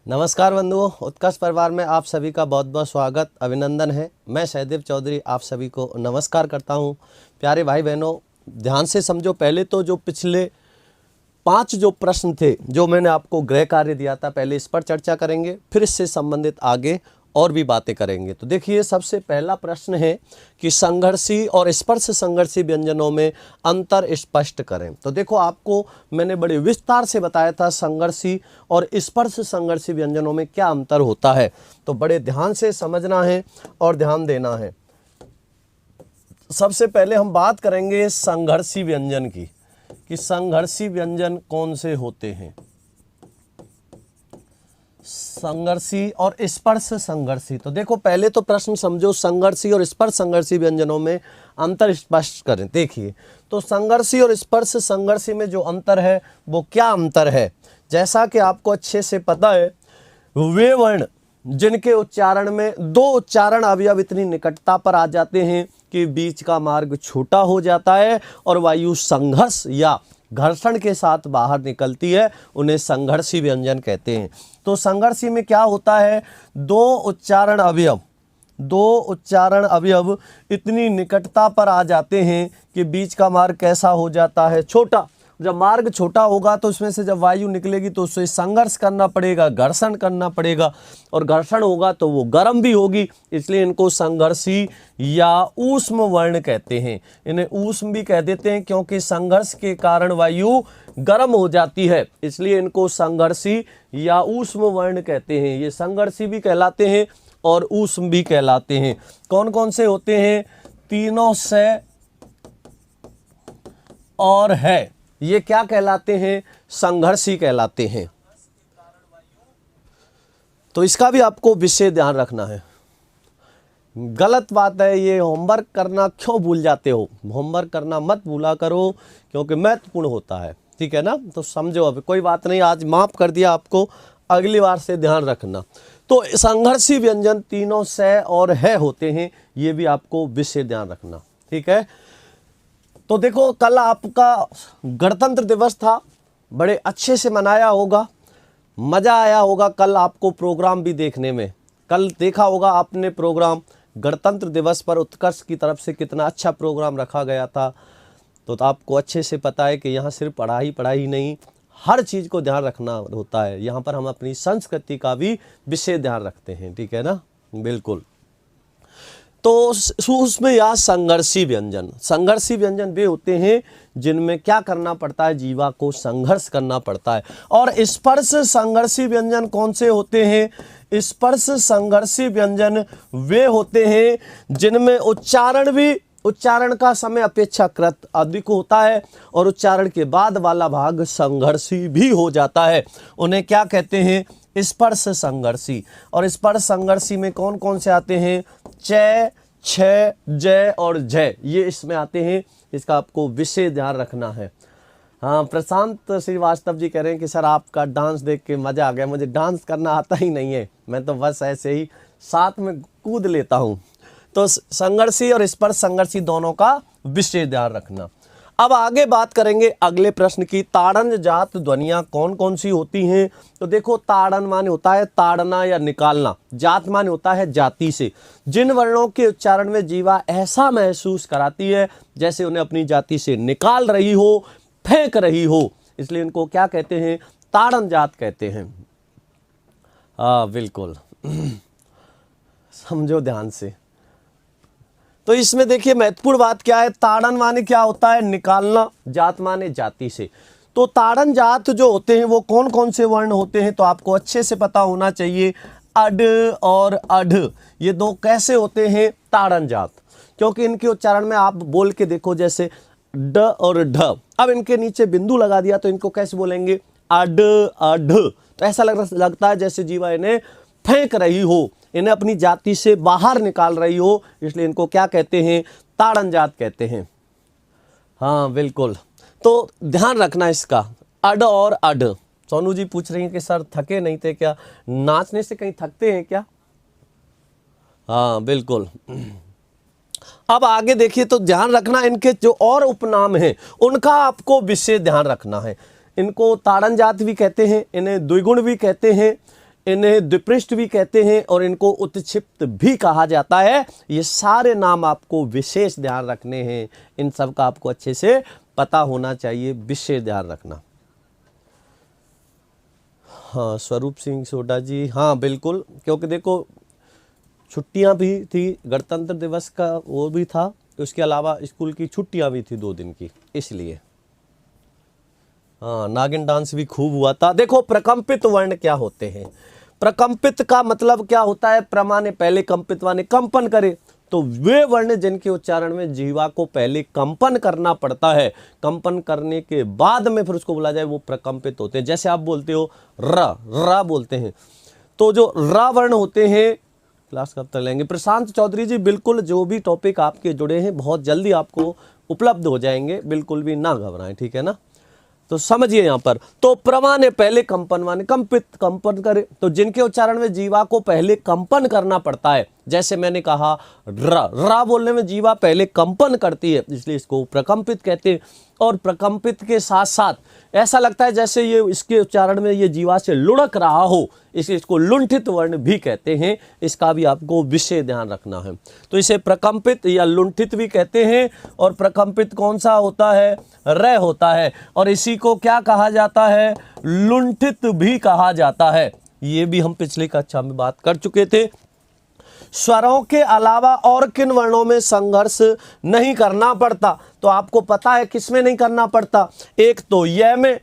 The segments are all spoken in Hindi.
नमस्कार बंधुओं, उत्कर्ष परिवार में आप सभी का बहुत बहुत स्वागत अभिनंदन है। मैं सहदेव चौधरी आप सभी को नमस्कार करता हूं। प्यारे भाई बहनों, ध्यान से समझो। पहले तो जो पिछले 5 जो प्रश्न थे जो मैंने आपको गृह कार्य दिया था, पहले इस पर चर्चा करेंगे, फिर इससे संबंधित आगे और भी बातें करेंगे। तो देखिए, सबसे पहला प्रश्न है कि संघर्षी और स्पर्श संघर्षी व्यंजनों में अंतर स्पष्ट करें। तो देखो, आपको मैंने बड़े विस्तार से बताया था संघर्षी और स्पर्श संघर्षी व्यंजनों में क्या अंतर होता है। तो बड़े ध्यान से समझना है और ध्यान देना है। सबसे पहले हम बात करेंगे संघर्षी व्यंजन की, कि संघर्षी व्यंजन कौन से होते हैं। संघर्षी और स्पर्श संघर्षी। तो देखो, पहले तो प्रश्न समझो, संघर्षी और स्पर्श संघर्षी व्यंजनों में अंतर स्पष्ट करें। देखिए, तो संघर्षी और स्पर्श संघर्षी में जो अंतर है वो क्या अंतर है। जैसा कि आपको अच्छे से पता है, वे वर्ण जिनके उच्चारण में 2 उच्चारण अवयव इतनी निकटता पर आ जाते हैं कि बीच का मार्ग छोटा हो जाता है और वायु संघर्ष या घर्षण के साथ बाहर निकलती है, उन्हें संघर्षी व्यंजन कहते हैं। तो संघर्षी में क्या होता है, 2 उच्चारण अवयव इतनी निकटता पर आ जाते हैं कि बीच का मार्ग कैसा हो जाता है, छोटा। जब मार्ग छोटा होगा तो उसमें से जब वायु निकलेगी तो उससे संघर्ष करना पड़ेगा, घर्षण करना पड़ेगा, और घर्षण होगा तो वो गर्म भी होगी, इसलिए इनको संघर्षी या ऊष्म वर्ण कहते हैं। इन्हें ऊष्म भी कह देते हैं क्योंकि संघर्ष के कारण वायु गर्म हो जाती है, इसलिए इनको संघर्षी या ऊष्म वर्ण कहते हैं। ये संघर्षी भी कहलाते हैं और ऊष्म भी कहलाते हैं। कौन कौन से होते हैं, तीनों से और है, ये क्या कहलाते हैं, संघर्षी कहलाते हैं। तो इसका भी आपको विशेष ध्यान रखना है। गलत बात है ये, होमवर्क करना क्यों भूल जाते हो। होमवर्क करना मत भूला करो क्योंकि महत्वपूर्ण होता है, ठीक है ना। तो समझो, अब कोई बात नहीं, आज माफ कर दिया आपको, अगली बार से ध्यान रखना। तो संघर्षी व्यंजन तीनों से और है होते हैं, ये भी आपको विशेष ध्यान रखना, ठीक है। तो देखो, कल आपका गणतंत्र दिवस था, बड़े अच्छे से मनाया होगा, मज़ा आया होगा कल आपको प्रोग्राम भी देखने में। कल देखा होगा आपने प्रोग्राम, गणतंत्र दिवस पर उत्कर्ष की तरफ से कितना अच्छा प्रोग्राम रखा गया था। तो आपको अच्छे से पता है कि यहाँ सिर्फ पढ़ाई नहीं, हर चीज़ को ध्यान रखना होता है। यहाँ पर हम अपनी संस्कृति का भी विशेष ध्यान रखते हैं, ठीक है ना, बिल्कुल। तो उसमें या संघर्षी व्यंजन वे होते हैं जिनमें क्या करना पड़ता है, जीवा को संघर्ष करना पड़ता है। और स्पर्श संघर्षी व्यंजन कौन से होते हैं, स्पर्श संघर्षी व्यंजन वे होते हैं जिनमें उच्चारण का समय अपेक्षाकृत अधिक होता है और उच्चारण के बाद वाला भाग संघर्षी भी हो जाता है। उन्हें क्या कहते हैं, स्पर्श संघर्षी। और स्पर्श संघर्षी में कौन कौन से आते हैं, च, छ, जय और जय, ये इसमें आते हैं। इसका आपको विशेष ध्यान रखना है। हाँ, प्रशांत श्रीवास्तव जी कह रहे हैं कि सर आपका डांस देख के मज़ा आ गया। मुझे डांस करना आता ही नहीं है, मैं तो बस ऐसे ही साथ में कूद लेता हूँ। तो संघर्षी और स्पर्श संघर्षी दोनों का विशेष ध्यान रखना। अब आगे बात करेंगे अगले प्रश्न की, ताड़न जात ध्वनियाँ कौन कौन सी होती हैं। तो देखो, ताड़न माने होता है ताड़ना या निकालना, जात माने होता है जाति से। जिन वर्णों के उच्चारण में जीवा ऐसा महसूस कराती है जैसे उन्हें अपनी जाति से निकाल रही हो, फेंक रही हो, इसलिए इनको क्या कहते हैं, ताड़न जात कहते हैं। हाँ बिल्कुल, समझो ध्यान से। तो इसमें देखिए, महत्वपूर्ण बात क्या है, ताड़न माने क्या होता है, निकालना, जात माने जाति से। तो ताड़न जात जो होते हैं वो कौन कौन से वर्ण होते हैं, तो आपको अच्छे से पता होना चाहिए। अड और अढ़, ये 2 कैसे होते हैं, ताड़न जात, क्योंकि इनके उच्चारण में आप बोल के देखो, जैसे ड और ढ, अब इनके नीचे बिंदु लगा दिया तो इनको कैसे बोलेंगे, अड अढ़। तो ऐसा लगता है जैसे जीवा इन्हें फेंक रही हो, इन्हें अपनी जाति से बाहर निकाल रही हो, इसलिए इनको क्या कहते हैं, ताड़न जात कहते हैं। हाँ बिल्कुल, तो ध्यान रखना इसका, अड और अड। सोनू जी पूछ रही हैं कि सर थके नहीं थे क्या, नाचने से कहीं थकते हैं क्या। हाँ बिल्कुल। अब आगे देखिए, तो ध्यान रखना, इनके जो और उपनाम हैं उनका आपको विशेष ध्यान रखना है। इनको ताड़न जात भी कहते हैं, इन्हें द्विगुण भी कहते हैं, इन्हें द्विपृष्ठ भी कहते हैं और इनको उत्क्षिप्त भी कहा जाता है। ये सारे नाम आपको विशेष ध्यान रखने हैं, इन सब का आपको अच्छे से पता होना चाहिए, विशेष ध्यान रखना। हाँ स्वरूप सिंह सोडा जी, हाँ बिल्कुल, क्योंकि देखो छुट्टियां भी थी, गणतंत्र दिवस का वो भी था, उसके अलावा स्कूल की छुट्टियां भी थी 2 दिन की, इसलिए। हाँ नागिन डांस भी खूब हुआ था। देखो प्रकंपित वर्ण क्या होते हैं, प्रकंपित का मतलब क्या होता है, प्रमा ने पहले कंपित वाने कंपन करे, तो वे वर्ण जिनके उच्चारण में जीवा को पहले कंपन करना पड़ता है, कंपन करने के बाद में फिर उसको बोला जाए, वो प्रकंपित होते हैं। जैसे आप बोलते हो र बोलते हैं, तो जो र वर्ण होते हैं, क्लास कब तक लेंगे प्रशांत चौधरी जी? बिल्कुल, जो भी टॉपिक आपके जुड़े हैं बहुत जल्दी आपको उपलब्ध हो जाएंगे, बिल्कुल भी ना घबराएं, ठीक है ना। तो समझिए यहाँ पर, तो प्रमा ने पहले कंपन माने कंपन करे, तो जिनके उच्चारण में जीवा को पहले कंपन करना पड़ता है, जैसे मैंने कहा रा बोलने में जीवा पहले कंपन करती है, इसलिए इसको प्रकंपित कहते हैं। और प्रकंपित के साथ साथ ऐसा लगता है जैसे ये इसके उच्चारण में ये जीवा से लुढ़क रहा हो, इसलिए इसको लुंठित वर्ण भी कहते हैं। इसका भी आपको विशेष ध्यान रखना है। तो इसे प्रकंपित या लुंठित भी कहते हैं। और प्रकंपित कौन सा होता है? र होता है। और इसी को क्या कहा जाता है? लुंठित भी कहा जाता है। ये भी हम पिछली कक्षा में बात कर चुके थे। स्वरों के अलावा और किन वर्णों में संघर्ष नहीं करना पड़ता? तो आपको पता है किसमें नहीं करना पड़ता? एक तो य में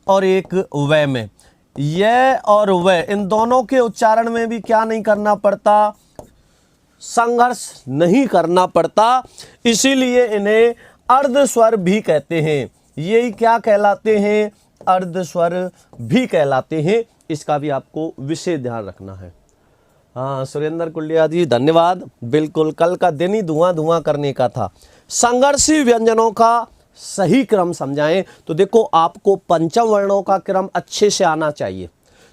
और एक व में। य और व, इन दोनों के उच्चारण में भी क्या नहीं करना पड़ता? संघर्ष नहीं करना पड़ता। इसीलिए इन्हें अर्ध स्वर भी कहते हैं। यही क्या कहलाते हैं? अर्ध स्वर भी कहलाते हैं। इसका भी आपको विशेष ध्यान रखना है। हाँ सुरेंद्र कुलिया जी धन्यवाद। बिल्कुल, कल का दिन ही धुआं धुआं करने का था। संघर्षी व्यंजनों का सही क्रम समझाएं। तो देखो, आपको पंचम वर्णों का क्रम अच्छे से आना चाहिए,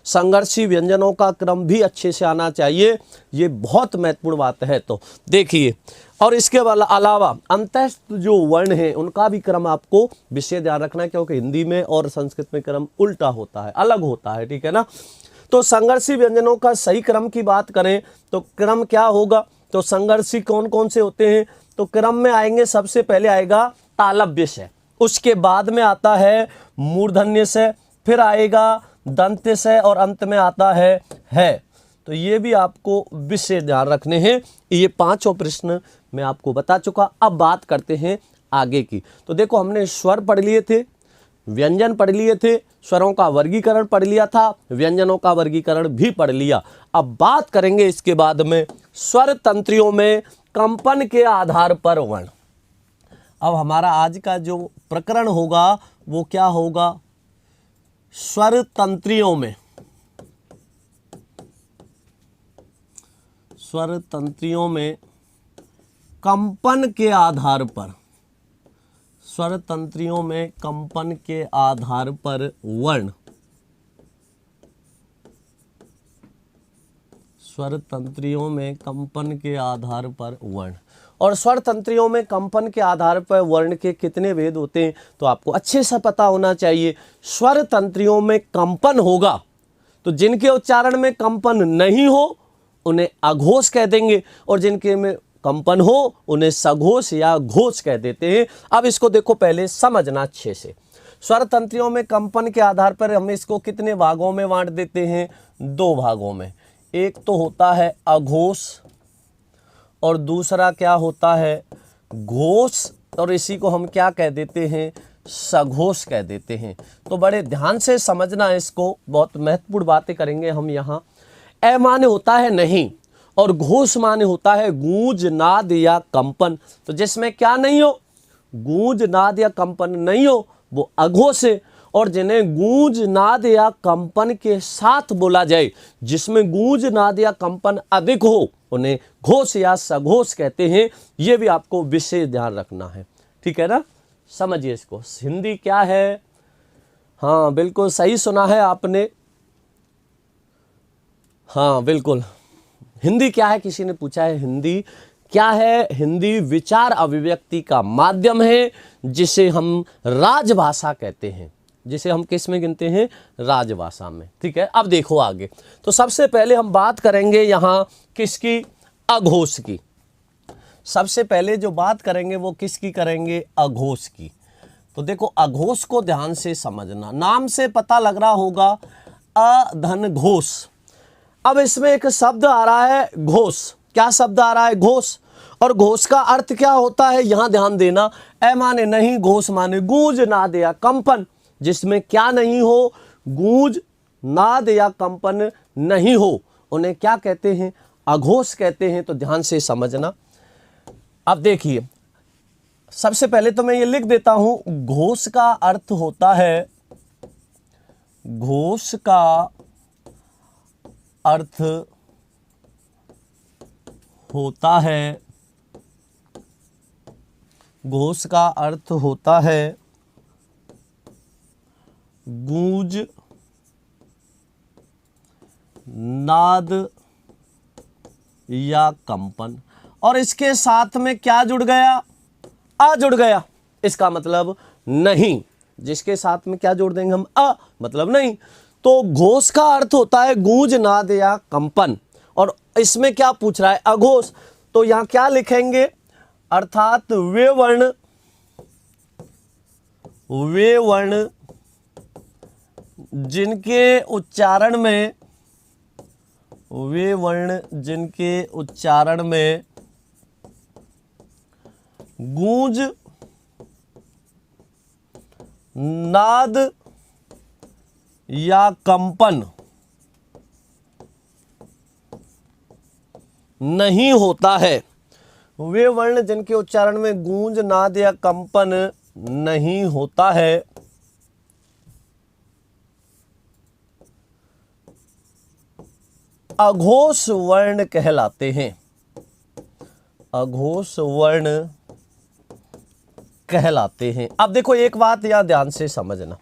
संघर्षी व्यंजनों का क्रम भी अच्छे से आना चाहिए। ये बहुत महत्वपूर्ण बात है। तो देखिए, और इसके अलावा अंतस्थ जो वर्ण हैं उनका भी क्रम आपको विशेष ध्यान रखना है, क्योंकि हिंदी में और संस्कृत में क्रम उल्टा होता है, अलग होता है, ठीक है ना। तो संघर्षी व्यंजनों का सही क्रम की बात करें तो क्रम क्या होगा? तो संघर्षी कौन कौन से होते हैं? तो क्रम में आएंगे, सबसे पहले आएगा तालव्य से, उसके बाद में आता है मूर्धन्य से, फिर आएगा दंत्य से और अंत में आता है। तो ये भी आपको विशेष ध्यान रखने हैं। ये पांचों प्रश्न मैं आपको बता चुका। अब बात करते हैं आगे की। तो देखो, हमने स्वर पढ़ लिए थे, व्यंजन पढ़ लिए थे, स्वरों का वर्गीकरण पढ़ लिया था, व्यंजनों का वर्गीकरण भी पढ़ लिया। अब बात करेंगे इसके बाद में स्वर तंत्रियों में कंपन के आधार पर वर्ण। अब हमारा आज का जो प्रकरण होगा वो क्या होगा? स्वर तंत्रियों में, स्वर तंत्रियों में कंपन के आधार पर, स्वर तंत्रियों में कंपन के आधार पर वर्ण, स्वर तंत्रियों में कंपन के आधार पर वर्ण। और स्वर तंत्रियों में कंपन के आधार पर वर्ण के कितने भेद होते हैं तो आपको अच्छे से पता होना चाहिए। स्वर तंत्रियों में कंपन होगा तो जिनके उच्चारण में कंपन नहीं हो उन्हें अघोष कह देंगे, और जिनके में कंपन हो उन्हें सघोष या घोष कह देते हैं। अब इसको देखो, पहले समझना अच्छे से। स्वर तंत्रियों में कंपन के आधार पर हम इसको कितने भागों में बांट देते हैं? 2 भागों में। एक तो होता है अघोष और दूसरा क्या होता है? घोष। और इसी को हम क्या कह देते हैं? सघोष कह देते हैं। तो बड़े ध्यान से समझना इसको, बहुत महत्वपूर्ण बातें करेंगे हम यहाँ। ए माने होता है नहीं, और घोष माने होता है गूंज, नाद या कंपन। तो जिसमें क्या नहीं हो, गूंज, नाद या कंपन नहीं हो, वो अघोष है। और जिन्हें गूंज, नाद या कंपन के साथ बोला जाए, जिसमें गूंज, नाद या कंपन अधिक हो, उन्हें घोष या सघोष कहते हैं। ये भी आपको विशेष ध्यान रखना है, ठीक है ना। समझिए इसको। हिंदी क्या है? हाँ बिल्कुल सही सुना है आपने। हाँ बिल्कुल, हिंदी क्या है? किसी ने पूछा है हिंदी क्या है? हिंदी विचार अभिव्यक्ति का माध्यम है, जिसे हम राजभाषा कहते हैं। जिसे हम किस में गिनते हैं, राजभाषा में। ठीक है, अब देखो आगे। तो सबसे पहले हम बात करेंगे यहाँ किसकी, अघोष की। सबसे पहले जो बात करेंगे वो किसकी करेंगे, अघोष की। तो देखो अघोष को ध्यान से समझना, नाम से पता लग रहा होगा अधन घोष। अब इसमें एक शब्द आ रहा है घोष। क्या शब्द आ रहा है, घोष। और घोष का अर्थ क्या होता है, यहां ध्यान देना। ए माने नहीं, घोष माने गूंज, नाद या कंपन। जिसमें क्या नहीं हो, गूंज, नाद या कंपन नहीं हो, उन्हें क्या कहते हैं, अघोष कहते हैं। तो ध्यान से समझना। अब देखिए, सबसे पहले तो मैं ये लिख देता हूं, घोष का अर्थ होता है, घोष का अर्थ होता है, घोष का अर्थ होता है गूंज, नाद या कंपन। और इसके साथ में क्या जुड़ गया, अ जुड़ गया। इसका मतलब नहीं। जिसके साथ में क्या जोड़ देंगे हम, अ, मतलब नहीं। तो घोष का अर्थ होता है गूंज, नाद या कंपन। और इसमें क्या पूछ रहा है, अघोष। तो यहां क्या लिखेंगे, अर्थात वे वर्ण जिनके उच्चारण में, वे वर्ण जिनके उच्चारण में गूंज, नाद या कंपन नहीं होता है। वे वर्ण जिनके उच्चारण में गूंज, नाद या कंपन नहीं होता है, अघोष वर्ण कहलाते हैं। अघोष वर्ण कहलाते हैं। अब देखो एक बात यहां ध्यान से समझना,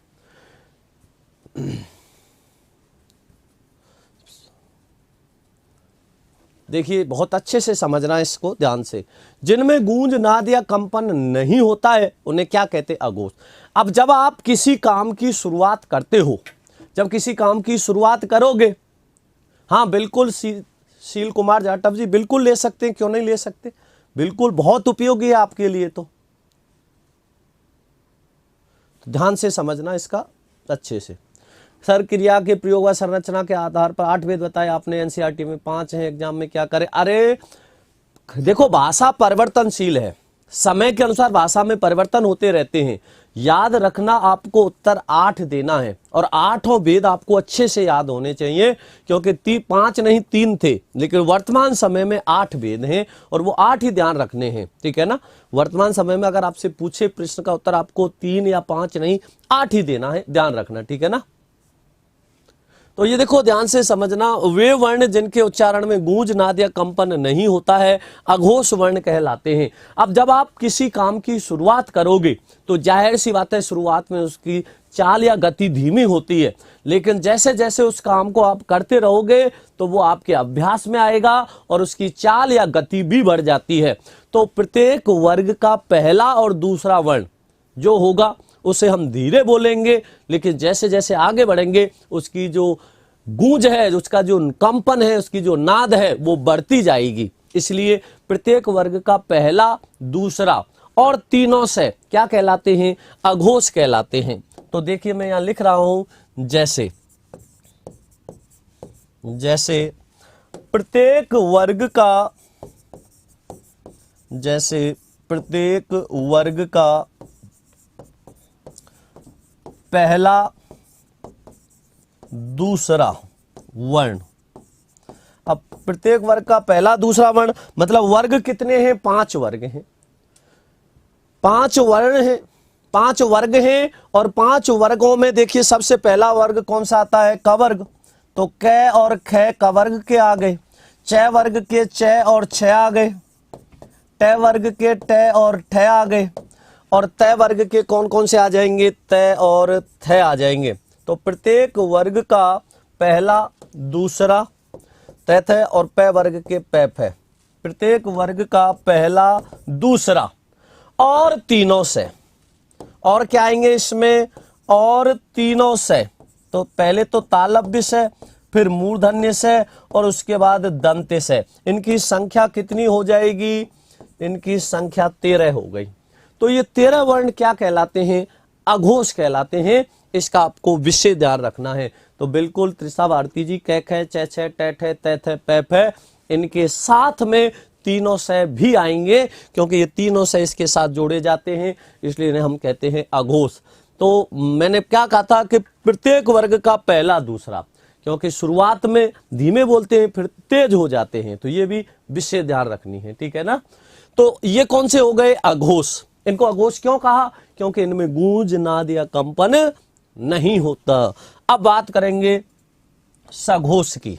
देखिए बहुत अच्छे से समझना इसको ध्यान से। जिनमें गूंज, नाद या कंपन नहीं होता है उन्हें क्या कहते, अघोष। अब जब आप किसी काम की शुरुआत करते हो, जब किसी काम की शुरुआत करोगे, हाँ बिल्कुल शील कुमार जाटव जी बिल्कुल ले सकते हैं, क्यों नहीं ले सकते, बिल्कुल बहुत उपयोगी है आपके लिए। तो ध्यान से समझना इसका अच्छे से। सर क्रिया के प्रयोग व संरचना के आधार पर 8 भेद बताए आपने, एनसीईआरटी में 5 हैं, एग्जाम में क्या करें। अरे देखो भाषा परिवर्तनशील है, समय के अनुसार भाषा में परिवर्तन होते रहते हैं। याद रखना, आपको उत्तर 8 देना है और 8 भेद आपको अच्छे से याद होने चाहिए, क्योंकि 5 नहीं 3 थे, लेकिन वर्तमान समय में 8 भेद हैं और वो 8 ही ध्यान रखने हैं। ठीक है ना, वर्तमान समय में अगर आपसे पूछे प्रश्न का उत्तर आपको 3 या 5 नहीं 8 ही देना है, ध्यान रखना। ठीक है ना, तो ये देखो ध्यान से समझना, वे वर्ण जिनके उच्चारण में गूंज, नाद या कंपन नहीं होता है अघोष वर्ण कहलाते हैं। अब जब आप किसी काम की शुरुआत करोगे तो जाहिर सी बात है शुरुआत में उसकी चाल या गति धीमी होती है, लेकिन जैसे जैसे उस काम को आप करते रहोगे तो वो आपके अभ्यास में आएगा और उसकी चाल या गति भी बढ़ जाती है। तो प्रत्येक वर्ग का पहला और दूसरा वर्ण जो होगा उसे हम धीरे बोलेंगे, लेकिन जैसे जैसे आगे बढ़ेंगे उसकी जो गूंज है, उसका जो कंपन है, उसकी जो नाद है वो बढ़ती जाएगी। इसलिए प्रत्येक वर्ग का पहला, दूसरा और तीनों से क्या कहलाते हैं, अघोष कहलाते हैं। तो देखिए मैं यहां लिख रहा हूं, जैसे जैसे प्रत्येक वर्ग का, जैसे प्रत्येक वर्ग का पहला, दूसरा वर्ण। अब प्रत्येक वर्ग का पहला, दूसरा वर्ण मतलब वर्ग कितने हैं, 5 वर्ग हैं, 5 वर्ण हैं, 5 वर्ग हैं। और 5 वर्गों में देखिए सबसे पहला वर्ग कौन सा आता है, क वर्ग। तो क और ख क वर्ग के आ गए, च वर्ग के च और छ आ गए, ट वर्ग के ट और ठ आ गए, और तय वर्ग के कौन कौन से आ जाएंगे, तय और थ आ जाएंगे। तो प्रत्येक वर्ग का पहला, दूसरा, तय थ और प वर्ग के प फ, प्रत्येक वर्ग का पहला, दूसरा और तीनों से। और क्या आएंगे इसमें, और तीनों से। तो पहले तो तालव्य से, फिर मूर्धन्य से और उसके बाद दंत्य से। इनकी संख्या कितनी हो जाएगी? इनकी संख्या 13 हो गई। तो ये 13 वर्ण क्या कहलाते हैं? अघोष कहलाते हैं। इसका आपको विशेष ध्यान रखना है। तो बिल्कुल त्रिशा भारती जी, कै खे चे छे टे ठे ते थे पै फे, इनके साथ में तीनों से भी आएंगे, क्योंकि ये तीनों से इसके साथ जोड़े जाते हैं, इसलिए इन्हें हम कहते हैं अघोष। तो मैंने क्या कहा था कि प्रत्येक वर्ग का पहला दूसरा, क्योंकि शुरुआत में धीमे बोलते हैं फिर तेज हो जाते हैं, तो ये भी विशेष ध्यान रखनी है, ठीक है ना। तो ये कौन से हो गए? अघोष। इनको अघोष क्यों कहा? क्योंकि इनमें गूंज, नाद या कंपन नहीं होता। अब बात करेंगे सघोष की।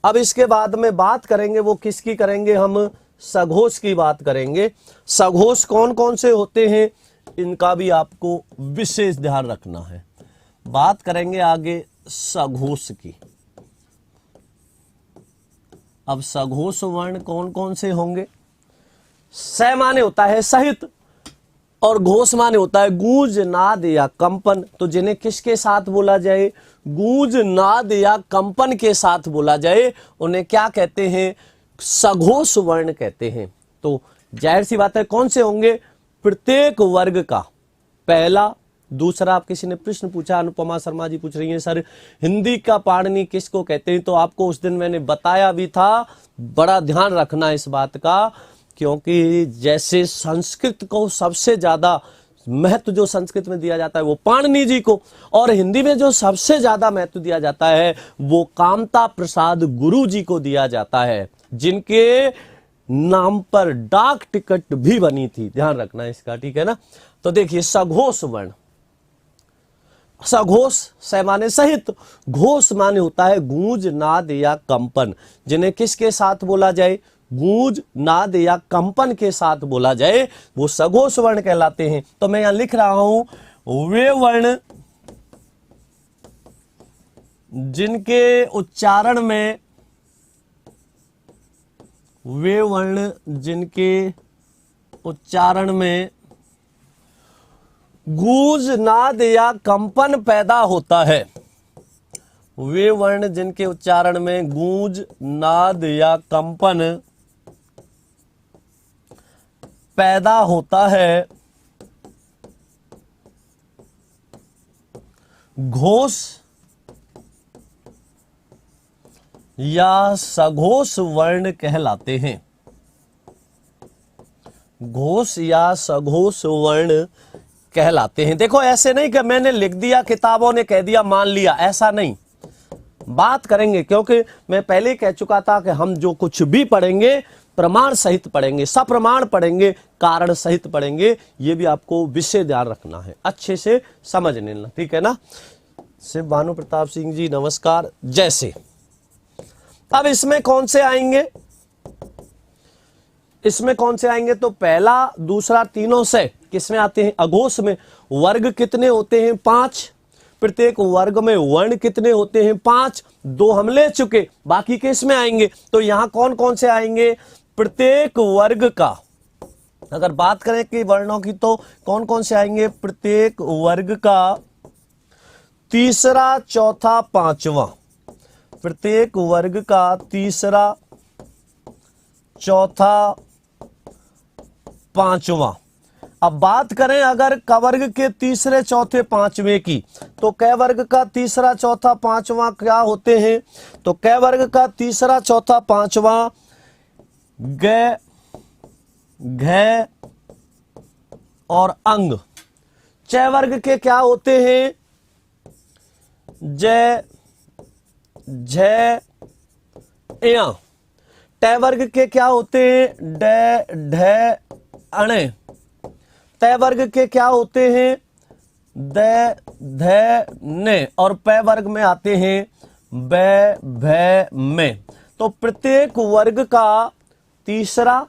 अब इसके बाद में बात करेंगे, वो किसकी करेंगे? हम सघोष की बात करेंगे। सघोष कौन कौन से होते हैं, इनका भी आपको विशेष ध्यान रखना है। बात करेंगे आगे सघोष की। अब सघोष वर्ण कौन कौन से होंगे? स माने होता है सहित, और घोष माने होता है गूंज, नाद या कंपन। तो जिन्हें किसके साथ बोला जाए? गूंज, नाद या कंपन के साथ बोला जाए, उन्हें क्या कहते हैं? सघोष वर्ण कहते हैं। तो जाहिर सी बात है कौन से होंगे? प्रत्येक वर्ग का पहला दूसरा। आप किसी ने प्रश्न पूछा, अनुपमा शर्मा जी पूछ रही हैं सर हिंदी का पाणिनि किसको कहते हैं? तो आपको उस दिन मैंने बताया भी था, बड़ा ध्यान रखना इस बात का, क्योंकि जैसे संस्कृत को सबसे ज्यादा महत्व जो संस्कृत में दिया जाता है वो पाणिनि जी को, और हिंदी में जो सबसे ज्यादा महत्व दिया जाता है वो कामता प्रसाद गुरु जी को दिया जाता है, जिनके नाम पर डाक टिकट भी बनी थी। ध्यान रखना इसका, ठीक है ना। तो देखिए सघोष वर्ण, सघोष स माने सहित, घोष माने होता है गूंज, नाद या कंपन। जिन्हें किसके साथ बोला जाए? गूंज, नाद या कंपन के साथ बोला जाए, वो सघोष वर्ण कहलाते हैं। तो मैं यहां लिख रहा हूं वे वर्ण जिनके उच्चारण में, वे वर्ण जिनके उच्चारण में गूंज, नाद या कंपन पैदा होता है। वे वर्ण जिनके उच्चारण में गूंज, नाद या कंपन पैदा होता है, घोष या सघोष वर्ण कहलाते हैं। घोष या सघोष वर्ण कहलाते हैं। देखो ऐसे नहीं कि मैंने लिख दिया, किताबों ने कह दिया, मान लिया, ऐसा नहीं। बात करेंगे, क्योंकि मैं पहले कह चुका था कि हम जो कुछ भी पढ़ेंगे प्रमाण सहित पढ़ेंगे, सप्रमाण पढ़ेंगे, कारण सहित पढ़ेंगे। ये भी आपको विशेष ध्यान रखना है, अच्छे से समझ लेना, ठीक है ना। शिव भानु प्रताप सिंह जी नमस्कार। जैसे अब इसमें कौन से आएंगे? इसमें कौन से आएंगे? तो पहला दूसरा तीनों से किसमें आते हैं? अघोष में। वर्ग कितने होते हैं? 5। प्रत्येक वर्ग में वर्ण कितने होते हैं? 5। 2 हम ले चुके, बाकी किस में आएंगे? तो यहां कौन कौन से आएंगे? प्रत्येक वर्ग का, अगर बात करें कि वर्णों की, तो कौन कौन से आएंगे? प्रत्येक वर्ग का तीसरा, चौथा, पांचवा। प्रत्येक वर्ग का तीसरा, चौथा, पांचवा। अब बात करें अगर क वर्ग के तीसरे, चौथे, पांचवें की, तो क वर्ग का तीसरा, चौथा, पांचवा क्या होते हैं? तो क वर्ग का तीसरा, चौथा, पांचवा ग, घ और अंग। च वर्ग के क्या होते हैं? ज, झ, य। ट वर्ग के क्या होते हैं? ड, ढ, अणे। त वर्ग के क्या होते हैं? द, ध, ने। और प वर्ग में आते हैं ब, भ, में। तो प्रत्येक वर्ग का तीसरा,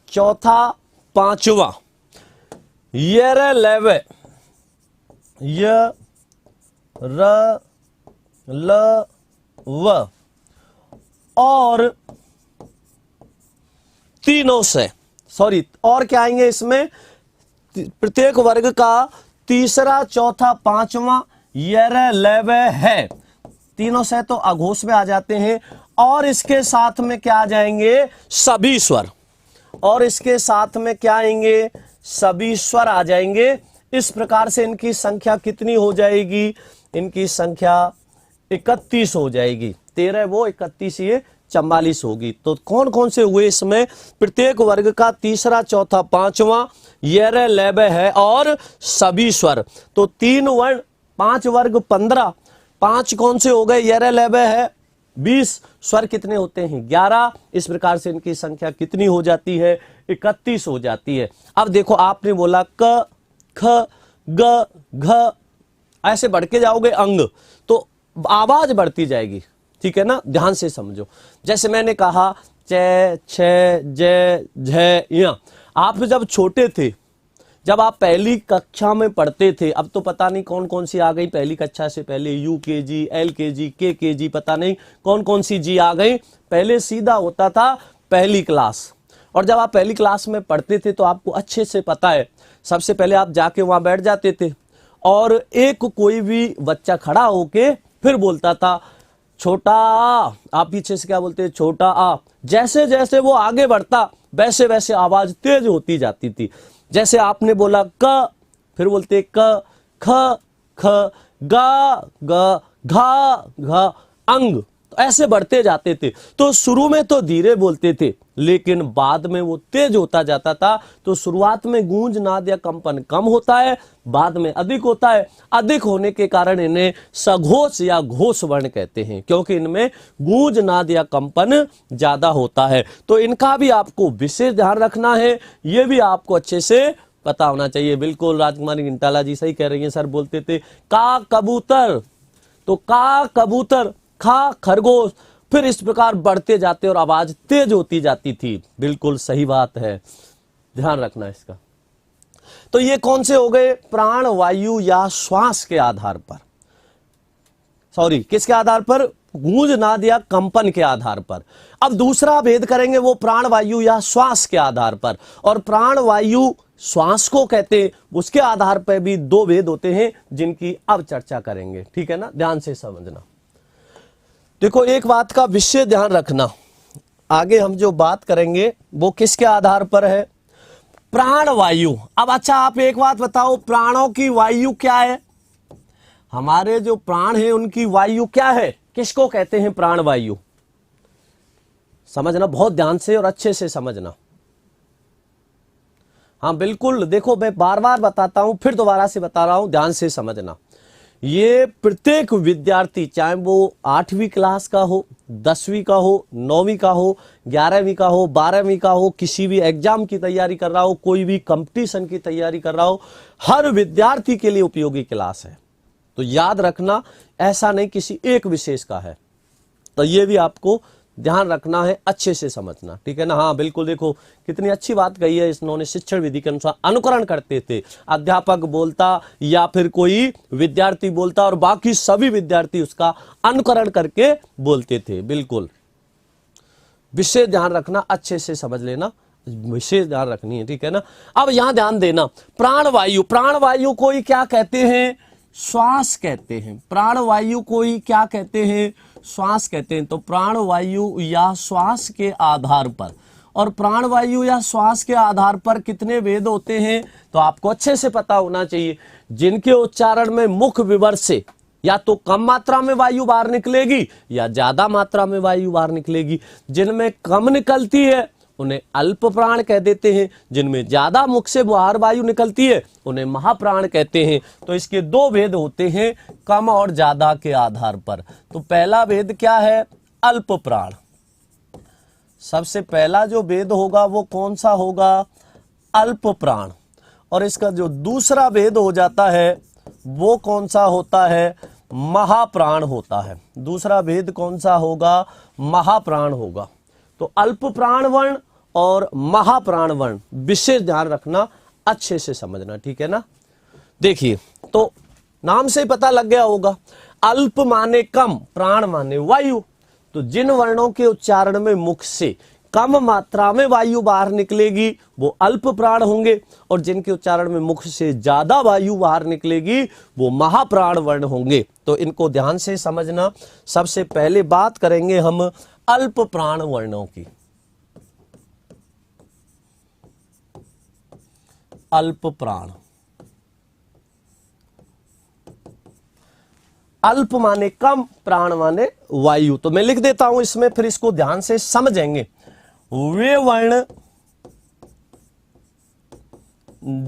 चौथा, पांचवा, य, र, ल, व, य, र, ल, व और तीनों से, सॉरी, और क्या आएंगे इसमें? प्रत्येक वर्ग का तीसरा, चौथा, पांचवा, यरे लेवे है, तीनों से तो अघोष में आ जाते हैं। और इसके साथ में क्या आ जाएंगे? सभी स्वर। और इसके साथ में क्या आएंगे? सभी स्वर आ जाएंगे। इस प्रकार से इनकी संख्या कितनी हो जाएगी? इनकी संख्या 31 हो जाएगी। 13 वो, 31 ये, 44 होगी। तो कौन कौन से हुए इसमें? प्रत्येक वर्ग का तीसरा, चौथा, पांचवा, यरे लेवे है और सभी स्वर। तो 3 वर्ण, 5 वर्ग 15, 5 कौन से हो गए? यरे लेवे है 20, स्वर कितने होते हैं? 11। इस प्रकार से इनकी संख्या कितनी हो जाती है? 31 हो जाती है। अब देखो, आपने बोला क, ख, ग, घ, ऐसे बढ़ के जाओगे अंग, तो आवाज बढ़ती जाएगी। ठीक है ना, ध्यान से समझो। जैसे मैंने कहा चे, छे, जे, झे, या। आप जब छोटे थे, जब आप पहली कक्षा में पढ़ते थे, अब तो पता नहीं कौन कौन सी आ गई पहली कक्षा से पहले, UKG, LKG, KKG, पता नहीं कौन कौन सी जी आ गई। पहले सीधा होता था पहली क्लास। और जब आप पहली क्लास में पढ़ते थे तो आपको अच्छे से पता है, सबसे पहले आप जाके वहां बैठ जाते थे और एक कोई भी बच्चा खड़ा होके फिर बोलता था छोटा आ। आप पीछे से क्या बोलते? छोटा आ। जैसे जैसे वो आगे बढ़ता वैसे वैसे आवाज तेज होती जाती थी। जैसे आपने बोला क, फिर बोलते क, ख, ख, गा, ग, घा, घ, अंग। तो ऐसे बढ़ते जाते थे। तो शुरू में तो धीरे बोलते थे, लेकिन बाद में वो तेज होता जाता था। तो शुरुआत में गूंज, नाद या कंपन कम होता है, बाद में अधिक होता है। अधिक होने के कारण इन्हें सघोष या घोष वर्ण कहते हैं, क्योंकि इनमें गूंज, नाद या कंपन ज्यादा होता है। तो इनका भी आपको विशेष ध्यान रखना है, ये भी आपको अच्छे से पता होना चाहिए। बिल्कुल राजकुमारी घंटाला जी सही कह रही हैं। सर बोलते थे का कबूतर, तो का कबूतर, खा खरगोश, फिर इस प्रकार बढ़ते जाते और आवाज तेज होती जाती थी। बिल्कुल सही बात है, ध्यान रखना इसका। तो ये कौन से हो गए? प्राण, वायु या श्वास के आधार पर, सॉरी किसके आधार पर? गूंज, नाद या कंपन के आधार पर। अब दूसरा भेद करेंगे वो प्राण, वायु या श्वास के आधार पर। और प्राण, वायु, श्वास को कहते हैं, उसके आधार पर भी 2 भेद होते हैं जिनकी अब चर्चा करेंगे। ठीक है ना, ध्यान से समझना। देखो, एक बात का विशेष ध्यान रखना, आगे हम जो बात करेंगे वो किसके आधार पर है? प्राण, वायु। अब अच्छा, आप एक बात बताओ, प्राणों की वायु क्या है? हमारे जो प्राण है उनकी वायु क्या है? किसको कहते हैं प्राण, वायु? समझना बहुत ध्यान से और अच्छे से समझना। हाँ बिल्कुल, देखो मैं बार बार बताता हूं, फिर दोबारा से बता रहा हूं, ध्यान से समझना। ये प्रत्येक विद्यार्थी, चाहे वो 8वीं क्लास का हो, 10वीं का हो, 9वीं का हो, 11वीं का हो, 12वीं का हो, किसी भी एग्जाम की तैयारी कर रहा हो, कोई भी कंपटीशन की तैयारी कर रहा हो, हर विद्यार्थी के लिए उपयोगी क्लास है। तो याद रखना, ऐसा नहीं किसी एक विशेष का है। तो ये भी आपको ध्यान रखना है, अच्छे से समझना। ठीक है ना? हाँ बिल्कुल, देखो कितनी अच्छी बात कही है इन्होंने। शिक्षण विधि के अनुसार अनुकरण करते थे, अध्यापक बोलता या फिर कोई विद्यार्थी बोलता और बाकी सभी विद्यार्थी उसका अनुकरण करके बोलते थे। बिल्कुल विशेष ध्यान रखना, अच्छे से समझ लेना, विशेष ध्यान रखनी है। ठीक है ना? अब यहां ध्यान देना, प्राण वायु, प्राण वायु को ही क्या कहते हैं? श्वास कहते हैं। प्राण वायु को ही क्या कहते हैं? श्वास कहते हैं। तो प्राण वायु या श्वास के आधार पर, और प्राण वायु या श्वास के आधार पर कितने भेद होते हैं? तो आपको अच्छे से पता होना चाहिए। जिनके उच्चारण में मुख विवर्त से या तो कम मात्रा में वायु बाहर निकलेगी या ज्यादा मात्रा में वायु बाहर निकलेगी। जिनमें कम निकलती है उन्हें अल्प प्राण कह देते हैं, जिनमें ज्यादा मुख से बाहर वायु निकलती है उन्हें महाप्राण कहते हैं। तो इसके 2 भेद होते हैं कम और ज्यादा के आधार पर। तो पहला भेद क्या है? अल्प प्राण। सबसे पहला जो भेद होगा वो कौन सा होगा? अल्प प्राण। और इसका जो दूसरा भेद हो जाता है वो कौन सा होता है? महाप्राण होता है। दूसरा भेद कौन सा होगा? महाप्राण होगा। तो अल्प प्राण वर्ण और महाप्राण वर्ण विशेष ध्यान रखना, अच्छे से समझना। ठीक है ना? देखिए, तो नाम से पता लग गया होगा, अल्प माने कम, प्राण माने वायु। तो जिन वर्णों के उच्चारण में मुख से कम मात्रा में वायु बाहर निकलेगी वो अल्प प्राण होंगे, और जिनके उच्चारण में मुख से ज्यादा वायु बाहर निकलेगी वो महाप्राण वर्ण होंगे। तो इनको ध्यान से समझना। सबसे पहले बात करेंगे हम अल्प प्राण वर्णों की। अल्प प्राण, अल्प माने कम, प्राण माने वायु। तो मैं लिख देता हूं इसमें, फिर इसको ध्यान से समझेंगे। वे वर्ण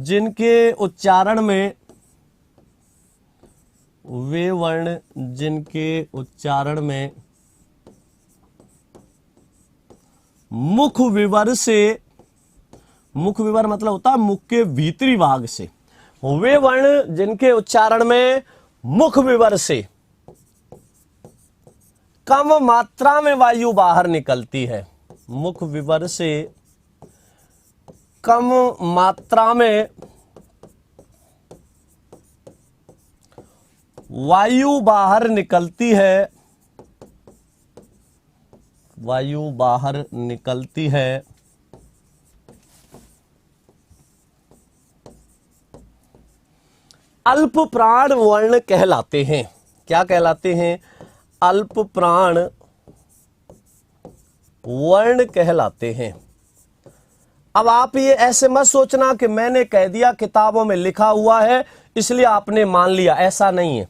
जिनके उच्चारण में, वे वर्ण जिनके उच्चारण में मुख विवर से, मुख विवर मतलब होता है मुख के भीतरी भाग से, वे वर्ण जिनके उच्चारण में मुख विवर से कम मात्रा में वायु बाहर निकलती है, मुख विवर से कम मात्रा में वायु बाहर निकलती है, वायु बाहर निकलती है, अल्प प्राण वर्ण कहलाते हैं। क्या कहलाते हैं? अल्प प्राण वर्ण कहलाते हैं। अब आप ये ऐसे मत सोचना कि मैंने कह दिया, किताबों में लिखा हुआ है इसलिए आपने मान लिया, ऐसा नहीं है।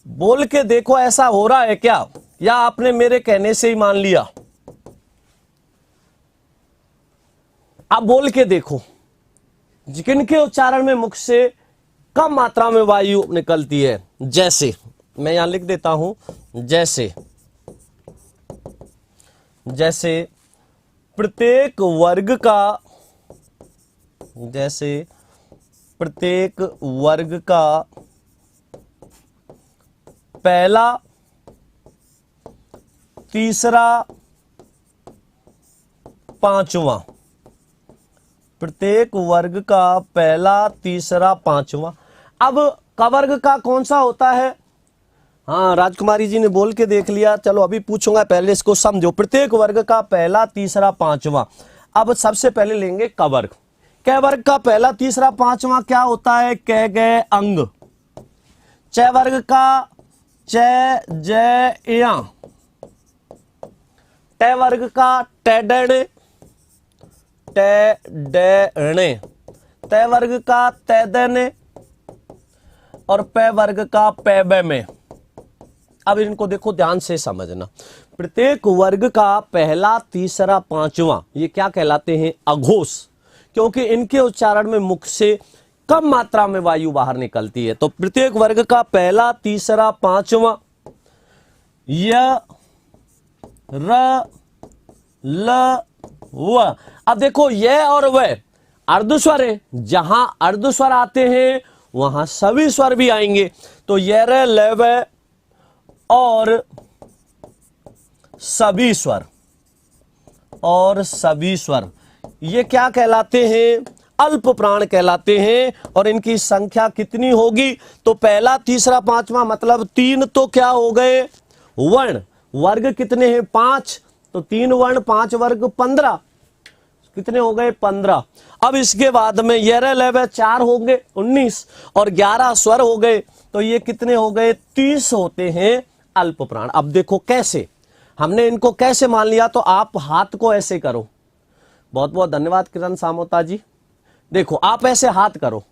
बोल के देखो ऐसा हो रहा है क्या, या आपने मेरे कहने से ही मान लिया? आप बोल के देखो किनके उच्चारण में मुख से कम मात्रा में वायु निकलती है। जैसे मैं यहां लिख देता हूं, जैसे जैसे प्रत्येक वर्ग का, जैसे प्रत्येक वर्ग का पहला, तीसरा, पांचवा, प्रत्येक वर्ग का पहला, तीसरा, पांचवा। अब कवर्ग का कौन सा होता है? हाँ, राजकुमारी जी ने बोल के देख लिया। चलो अभी पूछूंगा, पहले इसको समझो। प्रत्येक वर्ग का पहला, तीसरा, पांचवा। अब सबसे पहले लेंगे कवर्ग। क वर्ग का पहला, तीसरा, पांचवा क्या होता है? क गए अंग। च वर्ग का च ज या। ट वर्ग का ट डणे, ट डणे। त वर्ग का त दने, और प वर्ग का प ब में। अब इनको देखो ध्यान से समझना। प्रत्येक वर्ग का पहला, तीसरा, पांचवा ये क्या कहलाते हैं? अघोष, क्योंकि इनके उच्चारण में मुख से कम मात्रा में वायु बाहर निकलती है। तो प्रत्येक वर्ग का पहला, तीसरा, पांचवा य, र, ल, व। अब देखो यह और वह अर्धस्वर है, जहां अर्धस्वर आते हैं वहां सभी स्वर भी आएंगे। तो य, र, ल, व और सभी स्वर, और सभी स्वर ये क्या कहलाते हैं? अल्प प्राण कहलाते हैं। और इनकी संख्या कितनी होगी? तो पहला, तीसरा, पांचवा मतलब तीन तो क्या हो गए? वर्ण। वर्ग कितने हैं? 5। तो 3 वर्ण 5 वर्ग 15। कितने हो गए? 15। अब इसके बाद में यह 4 हो गए 19, और 11 स्वर हो गए। तो ये कितने हो गए? 30 होते हैं अल्प प्राण। अब देखो कैसे हमने इनको कैसे मान लिया। तो आप हाथ को ऐसे करो। बहुत बहुत धन्यवाद किरण सामोता जी। देखो आप ऐसे हाथ करो,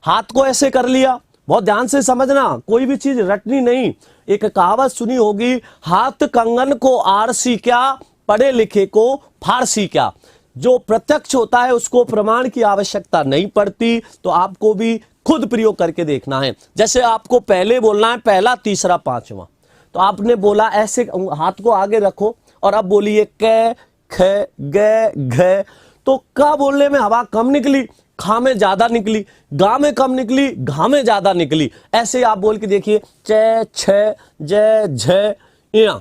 हाथ को ऐसे कर लिया। बहुत ध्यान से समझना, कोई भी चीज रटनी नहीं। एक कहावत सुनी होगी, हाथ कंगन को आरसी क्या, पढ़े लिखे को फारसी क्या। जो प्रत्यक्ष होता है उसको प्रमाण की आवश्यकता नहीं पड़ती। तो आपको भी खुद प्रयोग करके देखना है। जैसे आपको पहले बोलना है पहला, तीसरा, पांचवा, तो आपने बोला ऐसे, हाथ को आगे रखो और अब बोलिए क, ख, ग, घ। तो क बोलने में हवा कम निकली, खा में ज्यादा निकली, गा में कम निकली, घा में ज्यादा निकली। ऐसे आप बोल के देखिए, च, छ, ज, झ, या।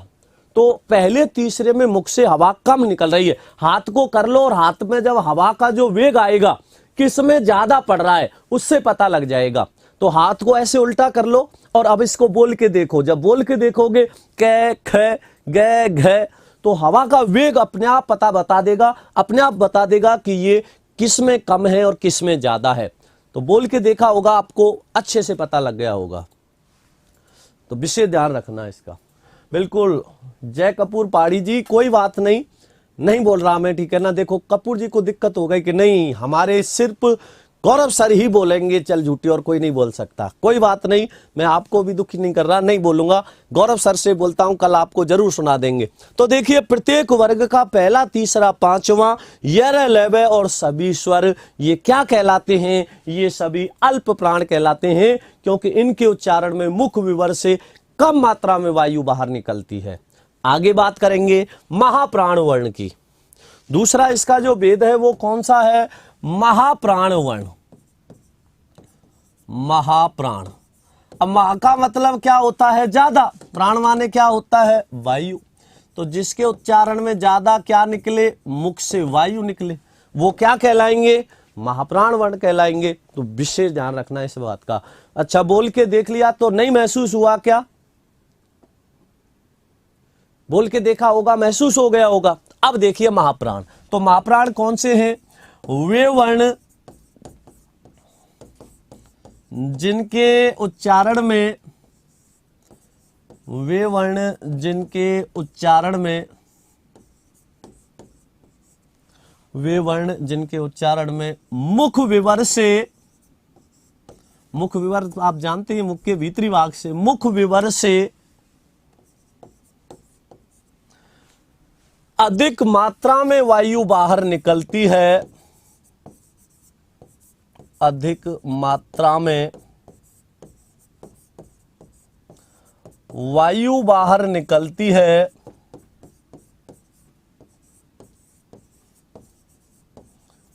तो पहले तीसरे में मुख से हवा कम निकल रही है। हाथ को कर लो और हाथ में जब हवा का जो वेग आएगा, किस में ज्यादा पड़ रहा है उससे पता लग जाएगा। तो हाथ को ऐसे उल्टा कर लो और अब इसको बोल के देखो। जब बोल के देखोगे क, ख, ग, घ, तो हवा का वेग अपने आप बता देगा, अपने आप बता देगा कि ये किस में कम है और किस में ज्यादा है। तो बोल के देखा होगा, आपको अच्छे से पता लग गया होगा। तो विशेष ध्यान रखना इसका। बिल्कुल जय कपूर पहाड़ी जी, कोई बात नहीं, नहीं बोल रहा मैं, ठीक है ना। देखो कपूर जी को दिक्कत हो गई कि नहीं हमारे सिर्फ गौरव सर ही बोलेंगे चल झूठी और कोई नहीं बोल सकता। कोई बात नहीं, मैं आपको भी दुखी नहीं कर रहा, नहीं बोलूंगा, गौरव सर से बोलता हूं, कल आपको जरूर सुना देंगे। तो देखिए प्रत्येक वर्ग का पहला, तीसरा, पांचवा, यर, लय और सभी स्वर ये क्या कहलाते हैं? ये सभी अल्प प्राण कहलाते हैं, क्योंकि इनके उच्चारण में मुख विवर से कम मात्रा में वायु बाहर निकलती है। आगे बात करेंगे महाप्राण वर्ण की। दूसरा इसका जो वेद है वो कौन सा है? महाप्राण वर्ण। महाप्राण। अब महा का मतलब क्या होता है? ज्यादा। प्राण माने क्या होता है? वायु। तो जिसके उच्चारण में ज्यादा क्या निकले? मुख से वायु निकले, वो क्या कहलाएंगे? महाप्राण वर्ण कहलाएंगे। तो विशेष ध्यान रखना इस बात का। अच्छा बोल के देख लिया तो नहीं महसूस हुआ क्या? बोल के देखा होगा, महसूस हो गया होगा। अब देखिए महाप्राण। तो महाप्राण कौन से हैं? वे वर्ण जिनके उच्चारण में, वे वर्ण जिनके उच्चारण में, वे वर्ण जिनके उच्चारण में मुख विवर से, मुख विवर आप जानते हैं मुख के भीतरी भाग से, मुख विवर से अधिक मात्रा में वायु बाहर निकलती है, अधिक मात्रा में वायु बाहर निकलती है,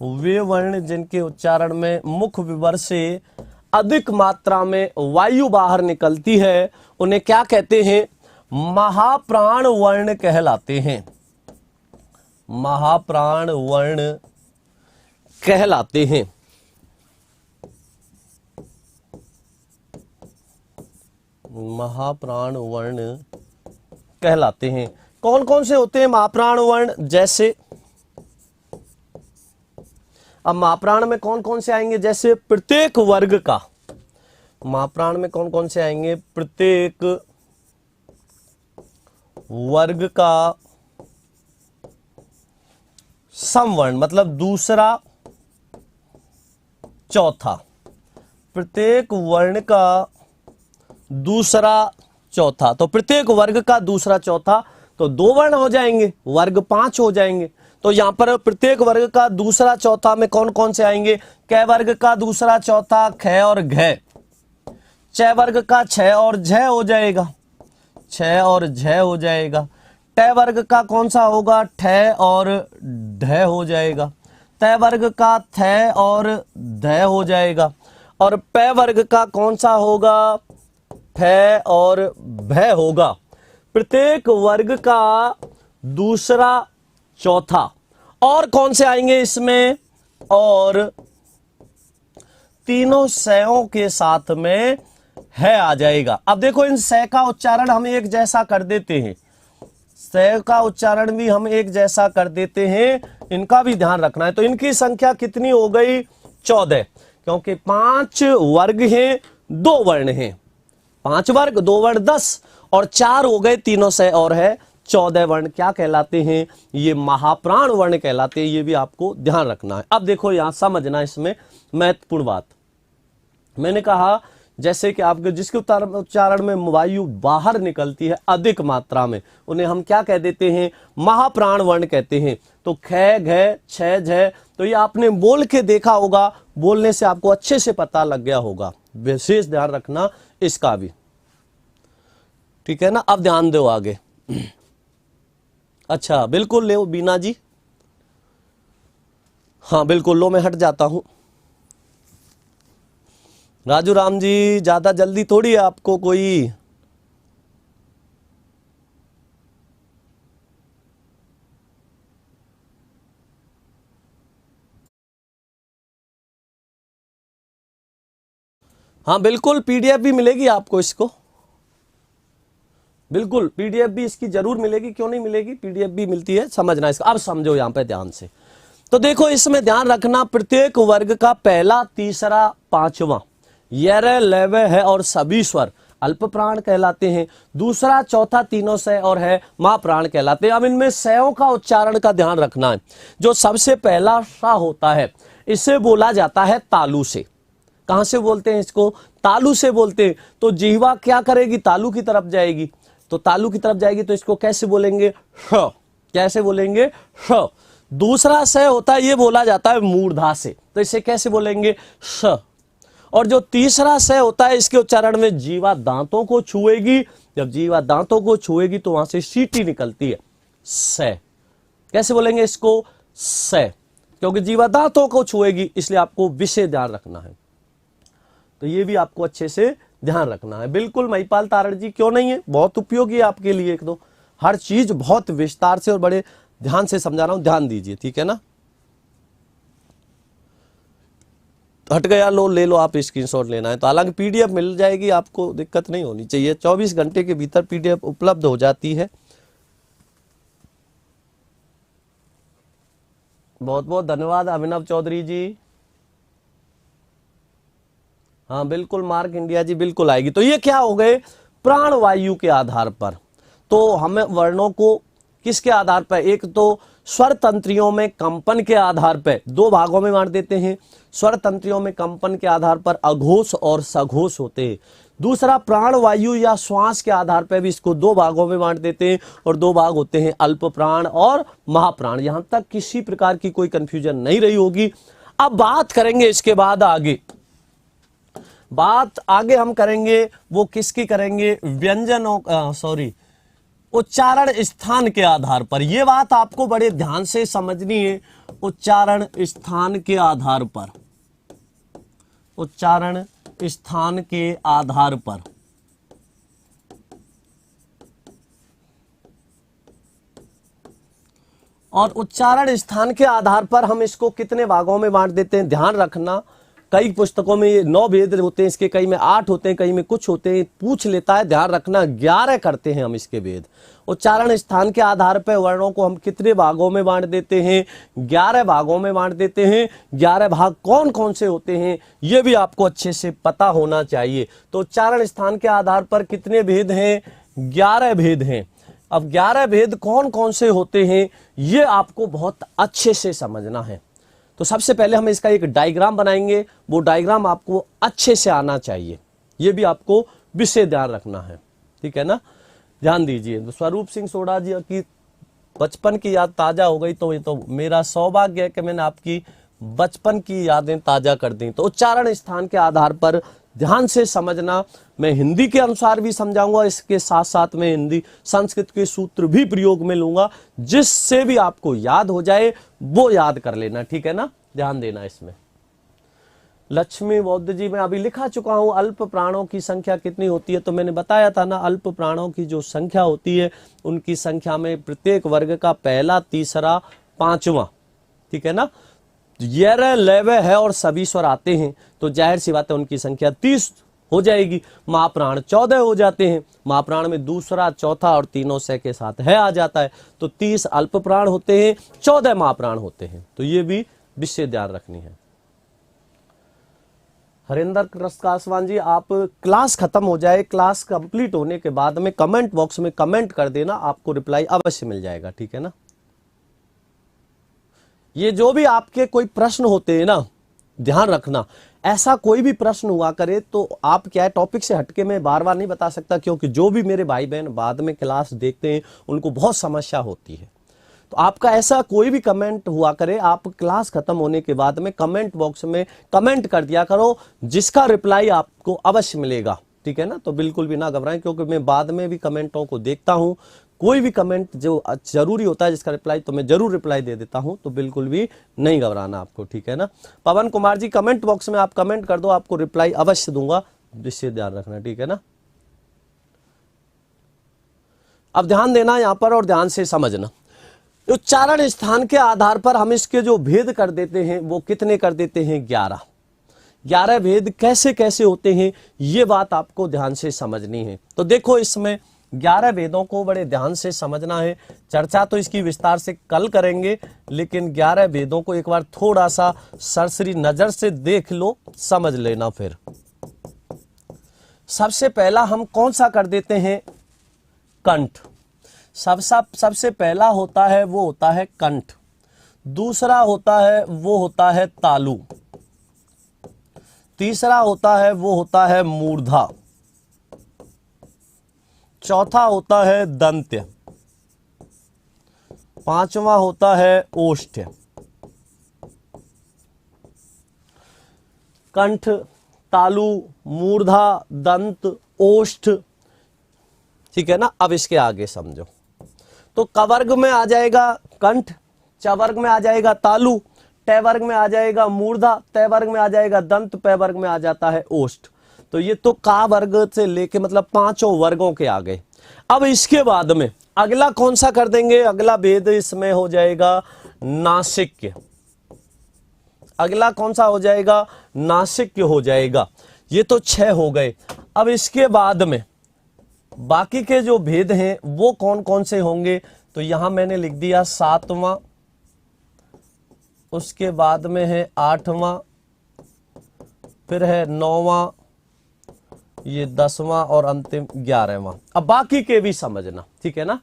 वे वर्ण जिनके उच्चारण में मुख विवर से अधिक मात्रा में वायु बाहर निकलती है, उन्हें क्या कहते हैं? महाप्राण वर्ण कहलाते हैं। महाप्राण वर्ण कहलाते हैं। महाप्राण वर्ण कहलाते हैं। कौन कौन से होते हैं महाप्राण वर्ण? जैसे अब महाप्राण में कौन कौन से आएंगे? जैसे प्रत्येक वर्ग का, महाप्राण में कौन कौन से आएंगे? प्रत्येक वर्ग का समवर्ण, मतलब दूसरा चौथा, प्रत्येक वर्ण का दूसरा चौथा। तो प्रत्येक वर्ग का दूसरा चौथा, तो दो वर्ण हो जाएंगे, वर्ग 5 हो जाएंगे। तो यहां पर प्रत्येक वर्ग का दूसरा चौथा में कौन कौन से आएंगे? कै वर्ग का दूसरा चौथा ख और घ, च वर्ग का छ और झ हो जाएगा, छ और झ हो जाएगा। ट वर्ग का कौन सा होगा? ठ और ढ हो जाएगा। त वर्ग का थ और ध हो जाएगा। और प वर्ग का कौन सा होगा? फ और भ होगा। प्रत्येक वर्ग का दूसरा चौथा। और कौन से आएंगे इसमें? और तीनों सयों के साथ में है आ जाएगा। अब देखो इन सय का उच्चारण हम एक जैसा कर देते हैं, सय का उच्चारण भी हम एक जैसा कर देते हैं, इनका भी ध्यान रखना है। तो इनकी संख्या कितनी हो गई? 14, क्योंकि 5 वर्ग हैं, 2 वर्ण हैं। 5 वर्ग 2 वर्ण 10 और 4 हो गए तीनों सय और है 14 वर्ण। क्या कहलाते हैं? ये महाप्राण वर्ण कहलाते हैं। ये भी आपको ध्यान रखना है। अब देखो यहां समझना इसमें महत्वपूर्ण बात। मैंने कहा जैसे कि आपके जिसके उच्चारण में वायु बाहर निकलती है अधिक मात्रा में, उन्हें हम क्या कह देते हैं? महाप्राण वर्ण कहते हैं। तो ख घ छ झ, तो ये आपने बोल के देखा होगा, बोलने से आपको अच्छे से पता लग गया होगा। विशेष ध्यान रखना इसका भी, ठीक है ना। अब ध्यान दो आगे। अच्छा बिल्कुल ले बीना जी, हाँ बिल्कुल लो, मैं हट जाता हूं। राजू राम जी ज्यादा जल्दी थोड़ी है आपको कोई। हाँ बिल्कुल पीडीएफ भी मिलेगी आपको इसको, बिल्कुल पीडीएफ भी इसकी जरूर मिलेगी, क्यों नहीं मिलेगी, पीडीएफ भी मिलती है, समझना इसका। अब समझो यहां पे ध्यान से, तो देखो इसमें ध्यान रखना, प्रत्येक वर्ग का पहला, तीसरा, पांचवा यर लव है और सभी स्वर अल्प प्राण कहलाते हैं। दूसरा, चौथा तीनों से और है महाप्राण कहलाते हैं। अब इनमें सयों का उच्चारण का ध्यान रखना है। जो सबसे पहला सा होता है इसे बोला जाता है तालु से। कहां से बोलते हैं इसको, तालु से बोलते हैं। तो जिह्वा क्या करेगी, तालु की तरफ जाएगी। तो तालु की तरफ जाएगी तो इसको कैसे बोलेंगे, श। कैसे बोलेंगे, श। दूसरा स होता है ये बोला जाता है मूर्धा से, तो इसे कैसे बोलेंगे, श। और जो तीसरा स होता है इसके उच्चारण में जीवा दांतों को छुएगी। जब जीवा दांतों को छुएगी तो वहां से सीटी निकलती है, स। कैसे बोलेंगे इसको, स, क्योंकि जीवा दांतों को छुएगी, इसलिए आपको विषय ध्यान रखना है। तो ये भी आपको अच्छे से ध्यान रखना है। बिल्कुल महिपाल तारण जी, क्यों नहीं है, बहुत उपयोगी है आपके लिए। एक दो हर चीज बहुत विस्तार से और बड़े ध्यान से समझा रहा हूं, ध्यान दीजिए, ठीक है ना। हट गया, लो ले लो, आप स्क्रीनशॉट लेना है तो हालांकि पीडीएफ मिल जाएगी, आपको दिक्कत नहीं होनी चाहिए। 24 घंटे के भीतर पीडीएफ उपलब्ध हो जाती है। बहुत बहुत धन्यवाद अभिनव चौधरी जी। हाँ बिल्कुल, मार्क इंडिया जी बिल्कुल आएगी। तो ये क्या हो गए, प्राण वायु के आधार पर। तो हमें वर्णों को किसके आधार पर, एक तो स्वर तंत्रियों में कंपन के आधार पर दो भागों में बांट देते हैं। स्वर तंत्रियों में कंपन के आधार पर अघोष और सघोष होते हैं। दूसरा, प्राण वायु या श्वास के आधार पर भी इसको दो भागों में बांट देते हैं, और दो भाग होते हैं अल्प प्राण और महाप्राण। यहां तक किसी प्रकार की कोई कंफ्यूजन नहीं रही होगी। अब बात करेंगे इसके बाद आगे, बात आगे हम करेंगे वो किसकी करेंगे, व्यंजनों सॉरी उच्चारण स्थान के आधार पर। यह बात आपको बड़े ध्यान से समझनी है। उच्चारण स्थान के आधार पर, उच्चारण स्थान के आधार पर। और उच्चारण स्थान के आधार पर हम इसको कितने भागों में बांट देते हैं, ध्यान रखना। कई पुस्तकों में ये 9 भेद होते हैं इसके, कई में 8 होते हैं, कई में कुछ होते हैं, पूछ लेता है, ध्यान रखना 11 करते हैं हम इसके भेद। उच्चारण स्थान के आधार पर वर्णों को हम कितने भागों में बांट देते हैं, 11 भागों में बांट देते हैं। 11 भाग कौन कौन से होते हैं ये भी आपको अच्छे से पता होना चाहिए। तो उच्चारण स्थान के आधार पर कितने भेद हैं, 11 भेद हैं। अब 11 भेद कौन कौन से होते हैं ये आपको बहुत अच्छे से समझना है। तो सबसे पहले हम इसका एक डायग्राम बनाएंगे, वो डायग्राम आपको अच्छे से आना चाहिए, ये भी आपको विशेष ध्यान रखना है, ठीक है ना। ध्यान दीजिए। तो स्वरूप सिंह सोढ़ा जी की बचपन की याद ताजा हो गई, तो ये तो मेरा सौभाग्य है कि मैंने आपकी बचपन की यादें ताजा कर दी। तो उच्चारण स्थान के आधार पर ध्यान से समझना। मैं हिंदी के अनुसार भी समझाऊंगा, इसके साथ साथ में हिंदी संस्कृत के सूत्र भी प्रयोग में लूंगा, जिससे भी आपको याद हो जाए वो याद कर लेना, ठीक है ना। ध्यान देना इसमें। लक्ष्मी बौद्ध जी, मैं अभी लिखा चुका हूं अल्प प्राणों की संख्या कितनी होती है। तो मैंने बताया था ना, अल्प प्राणों की जो संख्या होती है उनकी संख्या में प्रत्येक वर्ग का पहला, तीसरा, पांचवा, ठीक है ना, यर लव है और सभी स्वर आते हैं, तो जाहिर सी बात है उनकी संख्या 30 हो जाएगी। महाप्राण 14 हो जाते हैं। महाप्राण में दूसरा, चौथा और तीनों से के साथ है आ जाता है, तो 30 अल्प प्राण होते हैं, 14 महाप्राण होते हैं। तो ये भी विशेष ध्यान रखनी है। हरिंदर कृष्णकासवान जी, आप क्लास खत्म हो जाए, क्लास कंप्लीट होने के बाद में कमेंट बॉक्स में कमेंट कर देना, आपको रिप्लाई अवश्य मिल जाएगा, ठीक है ना। ये जो भी आपके कोई प्रश्न होते हैं ना, ध्यान रखना, ऐसा कोई भी प्रश्न हुआ करे तो आप क्या है, टॉपिक से हटके मैं बार बार नहीं बता सकता, क्योंकि जो भी मेरे भाई बहन बाद में क्लास देखते हैं उनको बहुत समस्या होती है। तो आपका ऐसा कोई भी कमेंट हुआ करे, आप क्लास खत्म होने के बाद में कमेंट बॉक्स में कमेंट कर दिया करो, जिसका रिप्लाई आपको अवश्य मिलेगा, ठीक है ना। तो बिल्कुल भी ना घबराएं, क्योंकि मैं बाद में भी कमेंटों को देखता हूं, कोई भी कमेंट जो जरूरी होता है जिसका रिप्लाई, तो मैं जरूर रिप्लाई दे देता हूं। तो बिल्कुल भी नहीं घबराना आपको, ठीक है ना। पवन कुमार जी, कमेंट बॉक्स में आप कमेंट कर दो, आपको रिप्लाई अवश्य दूंगा, विशेष ध्यान रखना, ठीक है ना। अब ध्यान देना यहां पर और ध्यान से समझना। उच्चारण स्थान के आधार पर हम इसके जो भेद कर देते हैं वो कितने कर देते हैं, 11। 11 भेद कैसे कैसे होते हैं ये बात आपको ध्यान से समझनी है। तो देखो इसमें 11 वेदों को बड़े ध्यान से समझना है। चर्चा तो इसकी विस्तार से कल करेंगे, लेकिन 11 वेदों को एक बार थोड़ा सा सरसरी नजर से देख लो, समझ लेना। फिर सबसे पहला हम कौन सा कर देते हैं? कंठ। सबसे पहला होता है वो होता है कंठ। दूसरा होता है वो होता है तालु। तीसरा होता है वो होता है मूर्धा। चौथा होता है दंत्य। पांचवा होता है ओष्ठ्य। कंठ, तालु, मूर्धा, दंत, ओष्ठ, ठीक है ना। अब इसके आगे समझो तो क वर्ग में आ जाएगा कंठ, च वर्ग में आ जाएगा तालु, ट वर्ग में आ जाएगा मूर्धा, त वर्ग में आ जाएगा दंत, प वर्ग में आ जाता है ओष्ठ। तो ये तो का वर्ग से लेके मतलब 5 वर्गों के आ गए। अब इसके बाद में अगला कौन सा कर देंगे? अगला भेद इसमें हो जाएगा नासिक्य। अगला कौन सा हो जाएगा? नासिक्य हो जाएगा। ये तो 6 हो गए। अब इसके बाद में बाकी के जो भेद हैं वो कौन कौन से होंगे? तो यहां मैंने लिख दिया 7वां, उसके बाद में है 8वां, फिर है 9वां, ये 10वां और अंतिम 11वां। अब बाकी के भी समझना, ठीक है ना।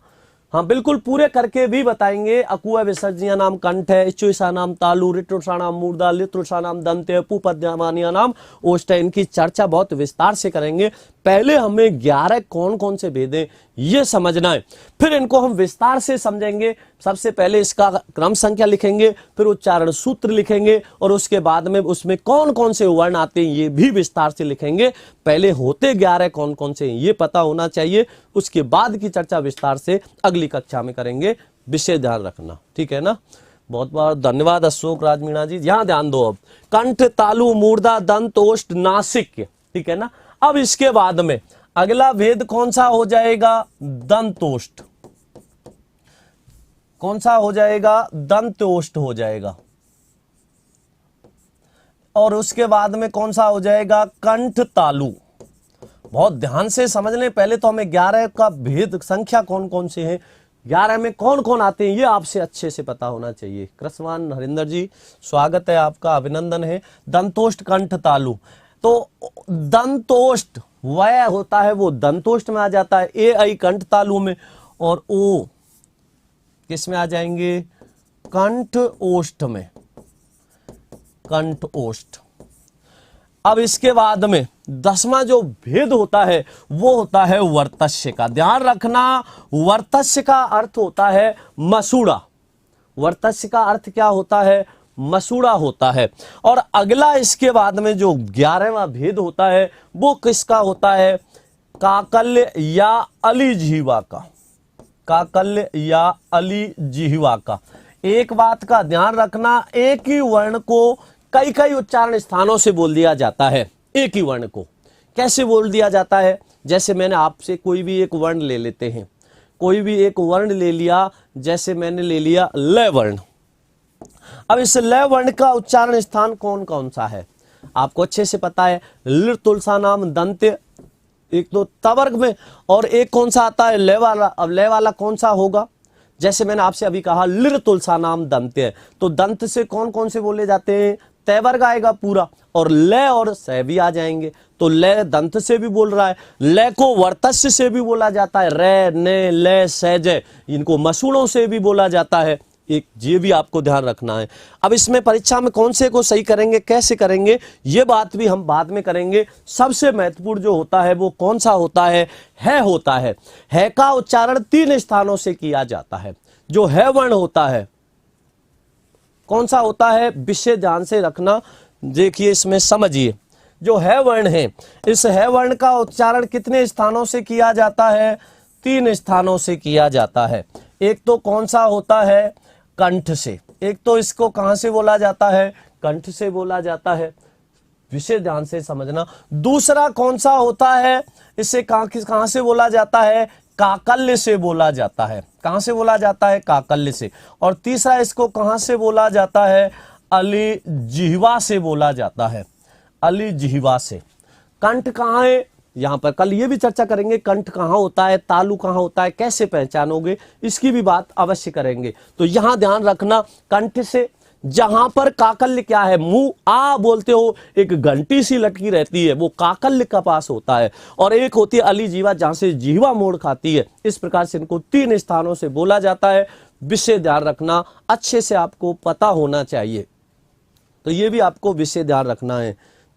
हाँ बिल्कुल पूरे करके भी बताएंगे। अकुआ विसर्जनीय नाम कंठ है, इच्छुषा नाम तालु, ऋतुषा नाम मूर्धा, लितृषा नाम दंत्य, पुपद्यमानीय नाम ओष्ठ। इनकी चर्चा बहुत विस्तार से करेंगे। पहले हमें 11 कौन कौन से भेद हैं ये समझना है, फिर इनको हम विस्तार से समझेंगे। सबसे पहले इसका क्रम संख्या लिखेंगे, फिर उच्चारण सूत्र लिखेंगे, और उसके बाद में उसमें कौन कौन से वर्ण आते हैं ये भी विस्तार से लिखेंगे। पहले होते 11 कौन कौन से हैं ये पता होना चाहिए, उसके बाद की चर्चा विस्तार से अगली कक्षा में करेंगे। विषय ध्यान रखना, ठीक है ना। बहुत बहुत धन्यवाद अशोक राज मीणा जी। यहां ध्यान दो। अब कंठ, तालु, मूर्धा, दंत, ओष्ठ, नासिक्य, ठीक है ना। अब इसके बाद में अगला भेद कौन सा हो जाएगा? दंतोष्ठ। कौन सा हो जाएगा? दंतोष्ठ हो जाएगा। और उसके बाद में कौन सा हो जाएगा? कंठ, तालु। बहुत ध्यान से समझ लें। पहले तो हमें 11 का भेद संख्या कौन कौन से हैं, 11 में कौन कौन आते हैं ये आपसे अच्छे से पता होना चाहिए। कृष्णवान हरिंदर जी स्वागत है आपका, अभिनंदन है। दंतोष्ठ, कंठ, तालु। तो दंतोष्ठ वह होता है वो दंतोष्ठ में आ जाता है, ए आई कंठ तालु में, और ओ किस में आ जाएंगे? कंठ ओष्ठ में, कंठ ओष्ठ। अब इसके बाद में 10वां जो भेद होता है वो होता है वर्तस्य का। ध्यान रखना, वर्तस्य का अर्थ होता है मसूड़ा। वर्तस्य का अर्थ क्या होता है? मसूड़ा होता है। और अगला इसके बाद में जो 11वां भेद होता है वो किसका होता है? काकल्य या अली जिह्वा का। काकल्य या अली जिह्वा का। एक बात का ध्यान रखना, एक ही वर्ण को कई कई उच्चारण स्थानों से बोल दिया जाता है। एक ही वर्ण को कैसे बोल दिया जाता है? जैसे मैंने आपसे कोई भी एक वर्ण ले लेते हैं, कोई भी एक वर्ण ले लिया, जैसे मैंने ले लिया ल वर्ण। अब इस ल वर्ण का उच्चारण स्थान कौन कौन सा है आपको अच्छे से पता है। लिर तुलसा नाम दंत्य, एक तो तवर्ग में, और एक कौन सा आता है? ले वाला। अब ले वाला कौन सा होगा? जैसे मैंने आपसे अभी कहा लिर तुलसा नाम दंत्य, तो दंत से कौन कौन से बोले जाते हैं? तय वर्ग आएगा पूरा, और ल और स भी आ जाएंगे। तो ल दंत से भी बोल रहा है, ल को वर्तस्य से भी बोला जाता है, रे, ने, ल, सैजय, इनको मसूड़ों से भी बोला जाता है। एक ये भी आपको ध्यान रखना है। अब इसमें परीक्षा में कौन से को सही करेंगे, कैसे करेंगे, ये बात भी हम बाद में करेंगे। सबसे महत्वपूर्ण जो होता है वो कौन सा होता है? होता है। है का उच्चारण 3 स्थानों से किया जाता है। जो है वर्ण होता है कौन सा होता है? विषय ध्यान से रखना, देखिए इसमें समझिए। जो है वर्ण है, इस है वर्ण का उच्चारण कितने स्थानों से किया जाता है? 3 स्थानों से किया जाता है। एक तो कौन सा होता है? कंठ से। एक तो इसको कहां से बोला जाता है? कंठ से बोला जाता है। विषय ध्यान से समझना। दूसरा कौन सा होता है? इसे कहां से बोला जाता है? काकल्य से बोला जाता है। कहां से बोला जाता है? काकल्य से। और तीसरा इसको कहां से बोला जाता है? अली जिह्वा से बोला जाता है। अली जिह्वा से। कंठ कहां है? यहाँ पर कल ये भी चर्चा करेंगे कंठ कहाँ होता है, तालु कहाँ होता है, कैसे पहचानोगे, इसकी भी बात अवश्य करेंगे। तो यहाँ ध्यान रखना, कंठ से जहां पर काकल्य क्या है, मुंह आ बोलते हो, एक घंटी सी लटकी रहती है, वो काकल्य का पास होता है, और एक होती है अली जीवा जहां से जीवा मोड़ खाती है। इस प्रकार से इनको 3 स्थानों से बोला जाता है। विषय ध्यान रखना, अच्छे से आपको पता होना चाहिए। तो ये भी आपको विषय ध्यान रखना है।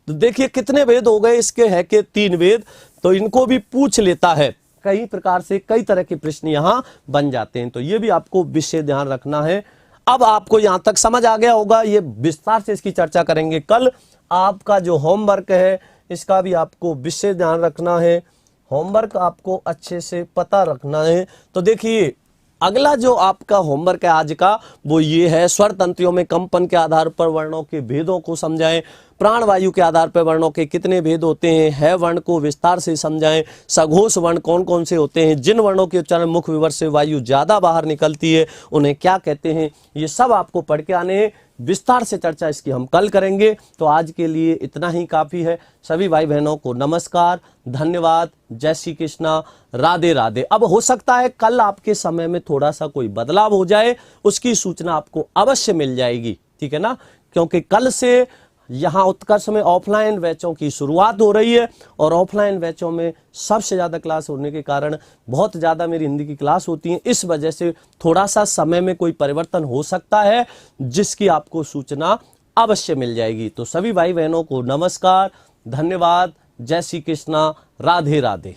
तो देखिए कितने वेद हो गए, इसके है कि 3 वेद, तो इनको भी पूछ लेता है। कई प्रकार से कई तरह के प्रश्न यहां बन जाते हैं, तो ये भी आपको विषय ध्यान रखना है। अब आपको यहां तक समझ आ गया होगा, ये विस्तार से इसकी चर्चा करेंगे कल। आपका जो होमवर्क है इसका भी आपको विषय ध्यान रखना है, होमवर्क आपको अच्छे से पता रखना है। तो देखिए अगला जो आपका होमवर्क है आज का, वो ये है, स्वर तंत्रियों में कंपन के आधार पर वर्णों के भेदों को समझाएं, प्राणवायु के आधार पर वर्णों के कितने भेद होते हैं, है वर्ण को विस्तार से समझाएं, सघोष वर्ण कौन कौन से होते हैं, जिन वर्णों के उच्चारण मुख विवर से वायु ज्यादा बाहर निकलती है उन्हें क्या कहते हैं, ये सब आपको पढ़ के आने हैं। विस्तार से चर्चा इसकी हम कल करेंगे। तो आज के लिए इतना ही काफी है। सभी भाई बहनों को नमस्कार, धन्यवाद, जय श्री कृष्णा, राधे राधे। अब हो सकता है कल आपके समय में थोड़ा सा कोई बदलाव हो जाए, उसकी सूचना आपको अवश्य मिल जाएगी, ठीक है ना, क्योंकि कल से यहाँ उत्कर्ष में ऑफलाइन बैचों की शुरुआत हो रही है, और ऑफलाइन बैचों में सबसे ज़्यादा क्लास होने के कारण बहुत ज़्यादा मेरी हिंदी की क्लास होती है। इस वजह से थोड़ा सा समय में कोई परिवर्तन हो सकता है, जिसकी आपको सूचना अवश्य मिल जाएगी। तो सभी भाई बहनों को नमस्कार, धन्यवाद, जय श्री कृष्णा, राधे राधे।